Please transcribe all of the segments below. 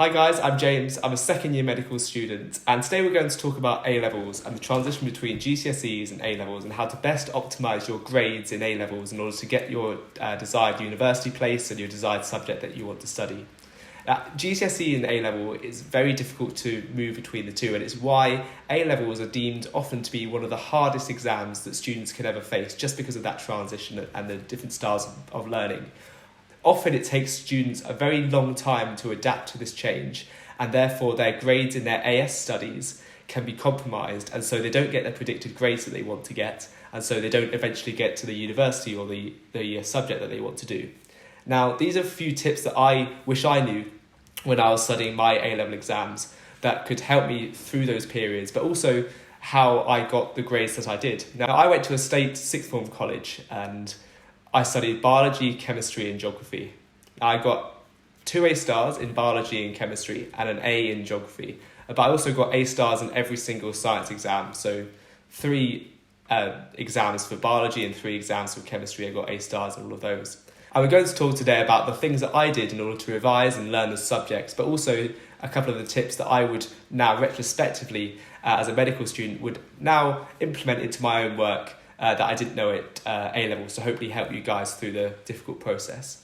Hi guys, I'm James. I'm a second year medical student, and today we're going to talk about A-levels and the transition between GCSEs and A-levels and how to best optimise your grades in A-levels in order to get your desired university place and your desired subject that you want to study. GCSE and A-level is very difficult to move between the two, and it's why A-levels are deemed often to be one of the hardest exams that students can ever face, just because of that transition and the different styles of learning. Often it takes students a very long time to adapt to this change, and therefore their grades in their AS studies can be compromised, and so they don't get the predicted grades that they want to get, and so they don't eventually get to the university or the subject that they want to do. Now, these are a few tips that I wish I knew when I was studying my A-level exams that could help me through those periods, but also how I got the grades that I did. Now, I went to a state sixth form college and I studied biology, chemistry and geography. I got 2 A stars in biology and chemistry and an A in geography, but I also got A stars in every single science exam. So 3 exams for biology and 3 exams for chemistry. I got A stars in all of those. And we're going to talk today about the things that I did in order to revise and learn the subjects, but also a couple of the tips that I would now retrospectively, as a medical student, would now implement into my own work that I didn't know at A-level, so hopefully help you guys through the difficult process.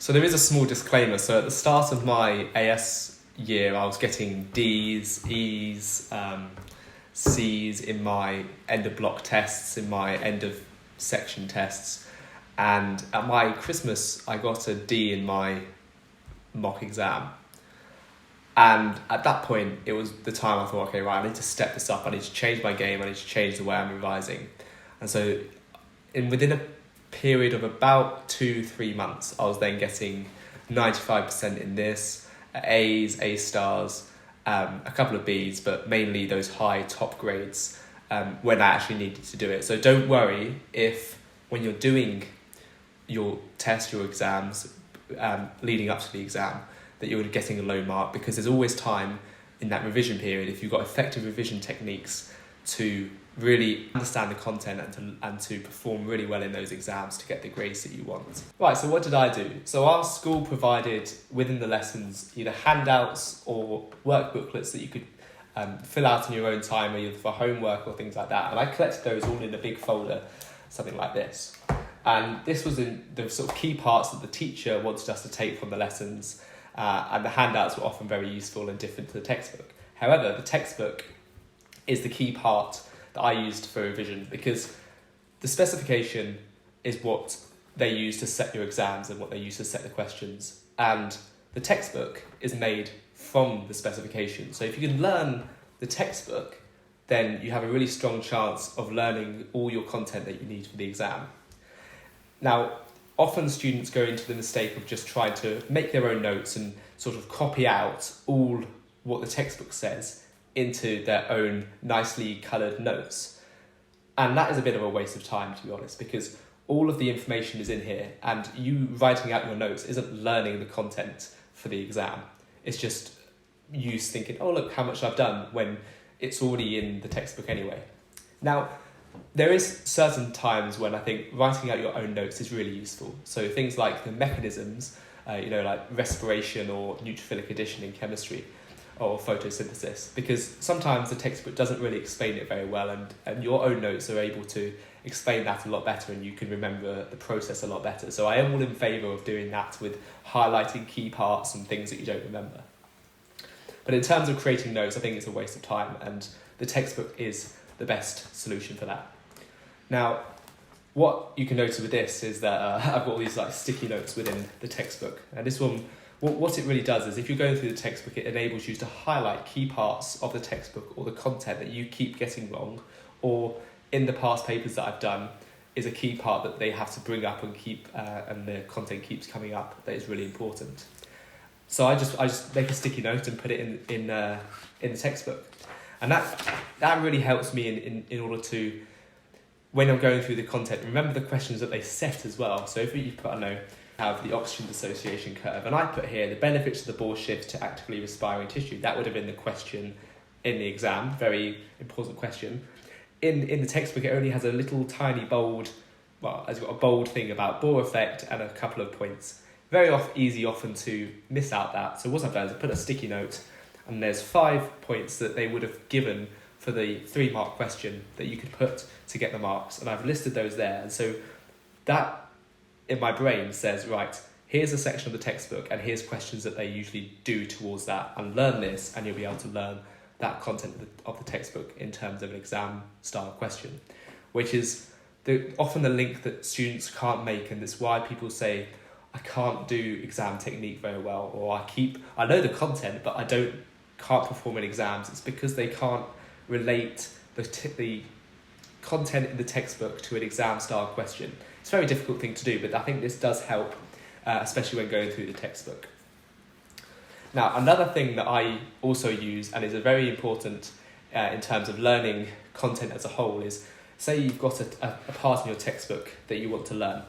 So there is a small disclaimer. So at the start of my AS year, I was getting Ds, Es, Cs in my end of block tests, in my end of section tests. And at my Christmas, I got a D in my mock exam. And at that point, it was the time I thought, okay, right, I need to step this up. I need to change my game. I need to change the way I'm revising. And so within a period of about 2-3 months, I was then getting 95% in this, A's, A stars, a couple of B's, but mainly those high top grades when I actually needed to do it. So don't worry if when you're doing your test, your exams, leading up to the exam, that you're getting a low mark, because there's always time in that revision period, if you've got effective revision techniques, to really understand the content and to perform really well in those exams to get the grades that you want. Right, so what did I do? So our school provided within the lessons either handouts or work booklets that you could fill out in your own time, either for homework or things like that. And I collected those all in a big folder, something like this. And this was in the sort of key parts that the teacher wanted us to take from the lessons, and the handouts were often very useful and different to the textbook. However, the textbook is the key part that I used for revision, because the specification is what they use to set your exams and what they use to set the questions. And the textbook is made from the specification. So if you can learn the textbook, then you have a really strong chance of learning all your content that you need for the exam. Now, often students go into the mistake of just trying to make their own notes and sort of copy out all what the textbook says into their own nicely coloured notes. And that is a bit of a waste of time, to be honest, because all of the information is in here, and you writing out your notes isn't learning the content for the exam. It's just you thinking, oh, look how much I've done, when it's already in the textbook anyway. Now, there is certain times when I think writing out your own notes is really useful. So things like the mechanisms, like respiration or neutrophilic addition in chemistry, or photosynthesis, because sometimes the textbook doesn't really explain it very well, and your own notes are able to explain that a lot better, and you can remember the process a lot better. So I am all in favour of doing that, with highlighting key parts and things that you don't remember. But in terms of creating notes, I think it's a waste of time, and the textbook is the best solution for that. Now, what you can notice with this is that I've got all these like sticky notes within the textbook, and this one, what it really does is, if you're going through the textbook, it enables you to highlight key parts of the textbook or the content that you keep getting wrong, or in the past papers that I've done, is a key part that they have to bring up and keep, and the content keeps coming up that is really important. So I just make a sticky note and put it in the textbook, and that really helps me in order to, when I'm going through the content, remember the questions that they set as well. So if you put, have the oxygen dissociation curve, and I put here the benefits of the Bohr shift to actively respiring tissue. That would have been the question in the exam, very important question. In the textbook, it only has a little tiny bold, it's got a bold thing about Bohr effect and a couple of points easy often to miss out that. So what I've done is I put a sticky note, and there's 5 points that they would have given for the 3-mark question that you could put to get the marks, and I've listed those there. And so that in my brain says, right, here's a section of the textbook and here's questions that they usually do towards that, and learn this and you'll be able to learn that content of the textbook in terms of an exam style question, which is often the link that students can't make, and it's why people say, I can't do exam technique very well, or I know the content but I can't perform in exams. It's because they can't relate the content in the textbook to an exam style question. It's a very difficult thing to do, but I think this does help, especially when going through the textbook. Now, another thing that I also use, and is a very important in terms of learning content as a whole, is say you've got a part in your textbook that you want to learn.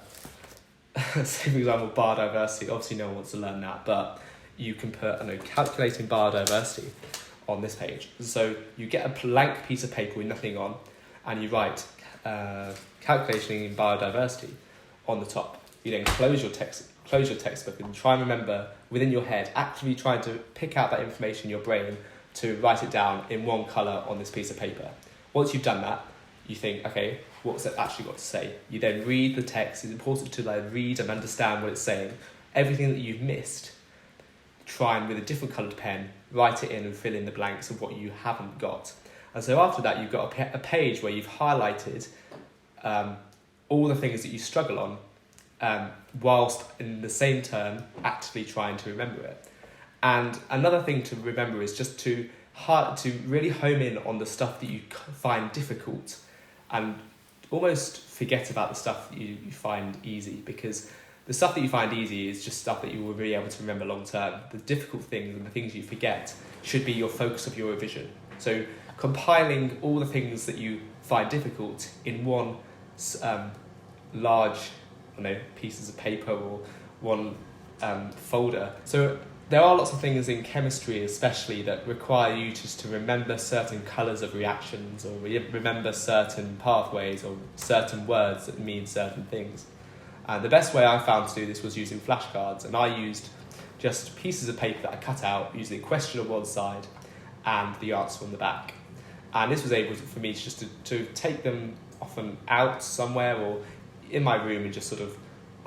Say, for example, biodiversity. Obviously, no one wants to learn that, but you can put, calculating biodiversity on this page. So you get a blank piece of paper with nothing on, and you write calculation in biodiversity on the top. You then close your textbook and try and remember within your head, actively trying to pick out that information in your brain to write it down in one colour on this piece of paper. Once you've done that, you think, okay, what's it actually got to say? You then read the text. It's important to read and understand what it's saying. Everything that you've missed, try and with a different coloured pen, write it in and fill in the blanks of what you haven't got. And so after that, you've got a page where you've highlighted all the things that you struggle on, whilst in the same term actively trying to remember it. And another thing to remember is just to really home in on the stuff that you find difficult, and almost forget about the stuff that you find easy, because the stuff that you find easy is just stuff that you will be able to remember long term. The difficult things and the things you forget should be your focus of your revision. So compiling all the things that you find difficult in one large pieces of paper or one folder. So there are lots of things in chemistry especially that require you just to remember certain colours of reactions, or remember certain pathways or certain words that mean certain things. The best way I found to do this was using flashcards, and I used just pieces of paper that I cut out, usually a question on one side and the answer on the back. And this was able for me to take them often out somewhere or in my room and just sort of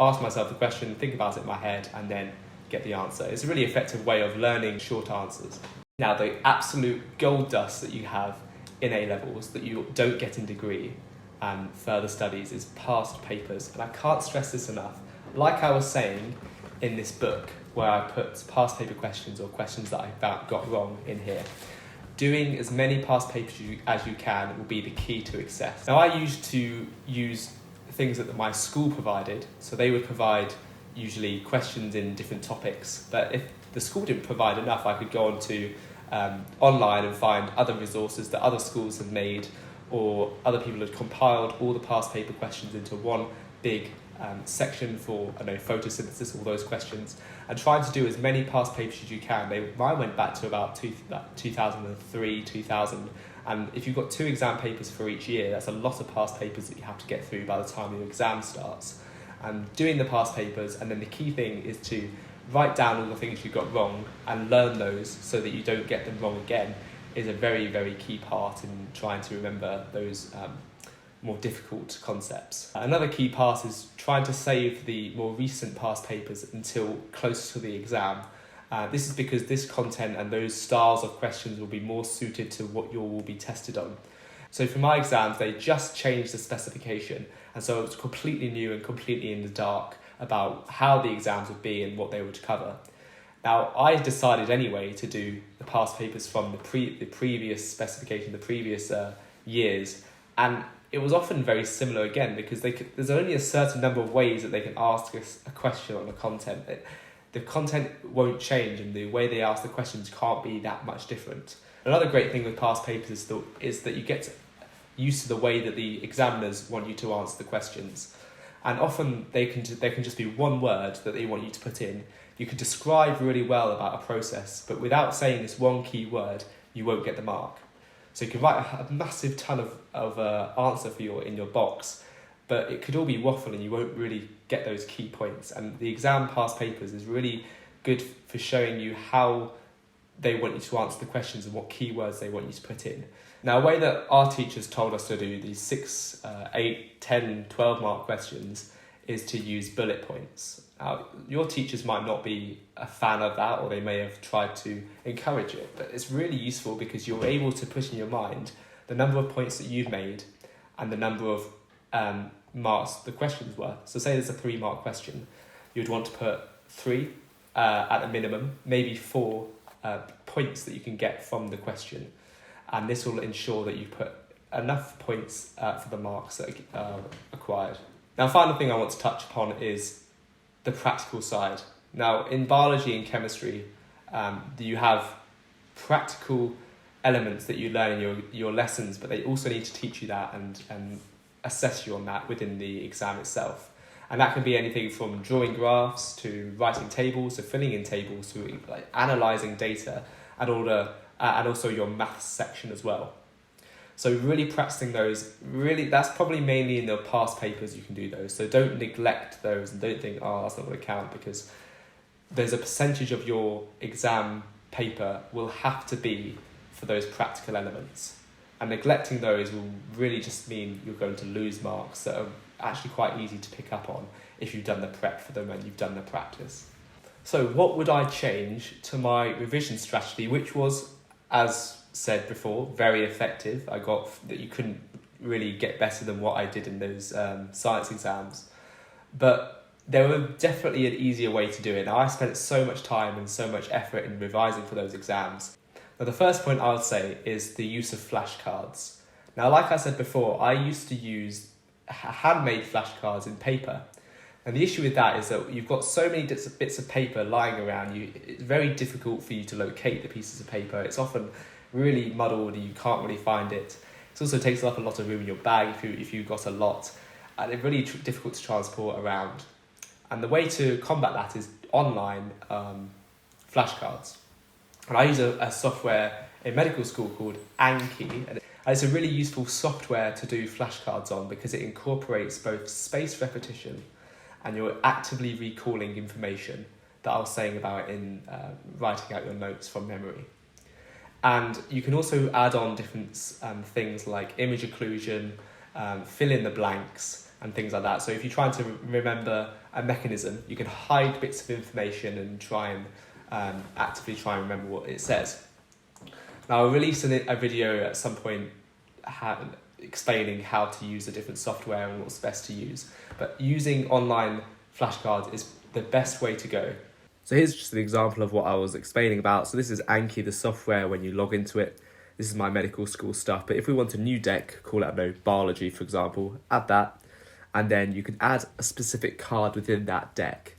ask myself the question, think about it in my head, and then get the answer. It's a really effective way of learning short answers. Now, the absolute gold dust that you have in A-levels that you don't get in degree and further studies is past papers. And I can't stress this enough. Like I was saying in this book, where I put past paper questions or questions that I got wrong in here, doing as many past papers as you can will be the key to success. Now, I used to use things that my school provided. So they would provide usually questions in different topics. But if the school didn't provide enough, I could go on to online and find other resources that other schools had made, or other people had compiled all the past paper questions into one big section for photosynthesis, all those questions, and trying to do as many past papers as you can. Mine went back to about 2003, 2000, and if you've got 2 exam papers for each year, that's a lot of past papers that you have to get through by the time your exam starts. And doing the past papers, and then the key thing is to write down all the things you got wrong and learn those so that you don't get them wrong again, is a very, very key part in trying to remember those more difficult concepts. Another key part is trying to save the more recent past papers until close to the exam. This is because this content and those styles of questions will be more suited to what you will be tested on. So for my exams, they just changed the specification, and so it was completely new and completely in the dark about how the exams would be and what they would cover. Now, I decided anyway to do the past papers from the previous specification, the previous years, and it was often very similar again, because there's only a certain number of ways that they can ask a question on the content. The content won't change, and the way they ask the questions can't be that much different. Another great thing with past papers is that you get used to the way that the examiners want you to answer the questions. And often they can just be one word that they want you to put in. You can describe really well about a process, but without saying this one key word, you won't get the mark. So you can write a massive ton of answer in your box, but it could all be waffle and you won't really get those key points. And the exam past papers is really good for showing you how they want you to answer the questions and what keywords they want you to put in. Now, a way that our teachers told us to do these 6, 8, 10, 12 mark questions is to use bullet points. Now, your teachers might not be a fan of that, or they may have tried to encourage it, but it's really useful because you're able to put in your mind the number of points that you've made and the number of marks the questions were. So say there's a 3 mark question, you'd want to put 3 at a minimum, maybe 4 points that you can get from the question. And this will ensure that you put enough points for the marks that are acquired. Now, final thing I want to touch upon is the practical side. Now, in biology and chemistry, you have practical elements that you learn in your lessons, but they also need to teach you that and assess you on that within the exam itself. And that can be anything from drawing graphs to writing tables to filling in tables to like analysing data and also your maths section as well. So really practicing those, that's probably mainly in the past papers you can do those. So don't neglect those and don't think, that's not going to count, because there's a percentage of your exam paper will have to be for those practical elements. And neglecting those will really just mean you're going to lose marks that are actually quite easy to pick up on if you've done the prep for them and you've done the practice. So what would I change to my revision strategy, which was, as said before, very effective? I got that you couldn't really get better than what I did in those science exams, but there was definitely an easier way to do it. Now, I spent so much time and so much effort in revising for those exams. Now, the first point I would say is the use of flashcards. Now, like I said before, I used to use handmade flashcards in paper. And the issue with that is that you've got so many bits of paper lying around you, it's very difficult for you to locate the pieces of paper. It's often really muddled and you can't really find it. It also takes up a lot of room in your bag if you've got a lot. And it's really difficult to transport around. And the way to combat that is online flashcards. And I use a software in medical school called Anki. And it's a really useful software to do flashcards on because it incorporates both spaced repetition and you're actively recalling information that I was saying about in writing out your notes from memory. And you can also add on different things like image occlusion, fill in the blanks and things like that. So if you're trying to remember a mechanism, you can hide bits of information and try and actively try and remember what it says. Now, I'll release a video at some point explaining how to use the different software and what's best to use. But using online flashcards is the best way to go. So here's just an example of what I was explaining about. So this is Anki, the software when you log into it. This is my medical school stuff. But if we want a new deck, call it, biology, for example, add that. And then you can add a specific card within that deck.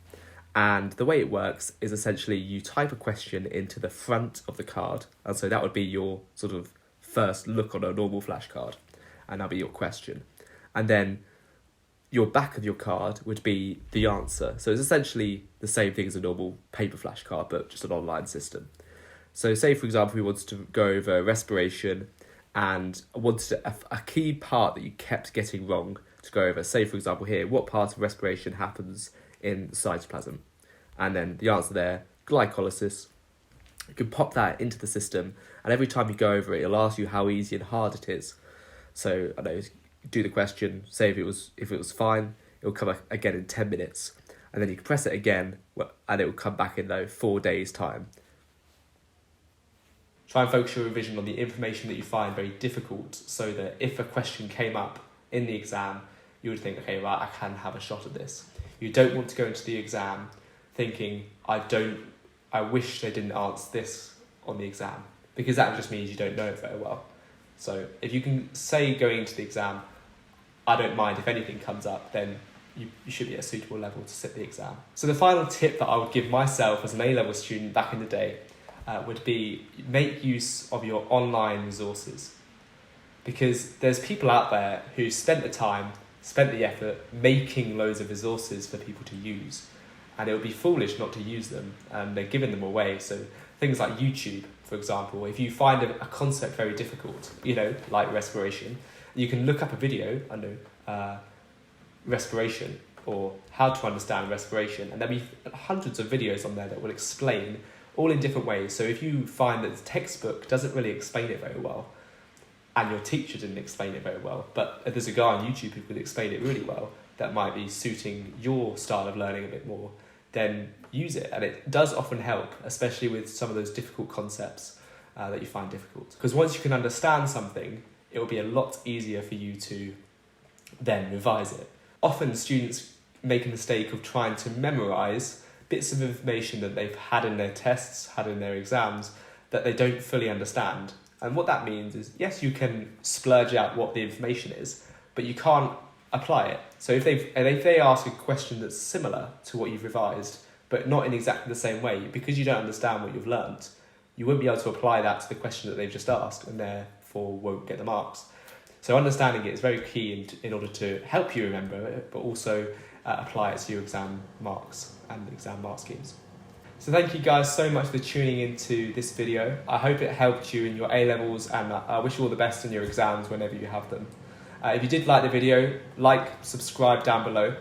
And the way it works is essentially you type a question into the front of the card. And so that would be your sort of first look on a normal flashcard. And that'll be your question. And then your back of your card would be the answer. So it's essentially the same thing as a normal paper flashcard, but just an online system. So say, for example, we wanted to go over respiration and wanted a key part that you kept getting wrong to go over. Say, for example, here, what part of respiration happens in the cytoplasm? And then the answer there, glycolysis. You can pop that into the system, and every time you go over it, it'll ask you how easy and hard it is. So do the question, say if it was fine, it'll come back again in 10 minutes. And then you can press it again, and it will come back in 4 days' time. Try and focus your revision on the information that you find very difficult, so that if a question came up in the exam, you would think, okay, right, I can have a shot at this. You don't want to go into the exam thinking, I wish they didn't answer this on the exam, because that just means you don't know it very well. So if you can say going into the exam, I don't mind if anything comes up, then you should be at a suitable level to sit the exam. So the final tip that I would give myself as an A-level student back in the day would be make use of your online resources. Because there's people out there who spent the time, spent the effort making loads of resources for people to use. And it would be foolish not to use them, and they're giving them away. So things like YouTube, for example, if you find a concept very difficult, like respiration, you can look up a video, respiration or how to understand respiration. And there'll be hundreds of videos on there that will explain all in different ways. So if you find that the textbook doesn't really explain it very well, and your teacher didn't explain it very well, but there's a guy on YouTube who could explain it really well, that might be suiting your style of learning a bit more, then use it. And it does often help, especially with some of those difficult concepts that you find difficult. Because once you can understand something, it will be a lot easier for you to then revise it. Often students make a mistake of trying to memorize bits of information that they've had in their tests, had in their exams, that they don't fully understand. And what that means is, yes, you can splurge out what the information is, but you can't apply it. So if they ask a question that's similar to what you've revised, but not in exactly the same way, because you don't understand what you've learnt, you won't be able to apply that to the question that they've just asked, and therefore won't get the marks. So understanding it is very key in order to help you remember it, but also apply it to your exam marks and exam mark schemes. So thank you guys so much for tuning into this video. I hope it helped you in your A-levels, and I wish you all the best in your exams whenever you have them. If you did like the video, subscribe down below,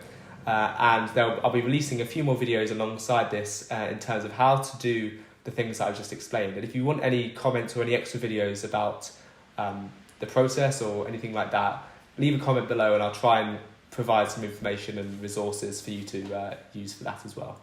and I'll be releasing a few more videos alongside this in terms of how to do the things that I've just explained. And if you want any comments or any extra videos about the process or anything like that, leave a comment below and I'll try and provide some information and resources for you to use for that as well.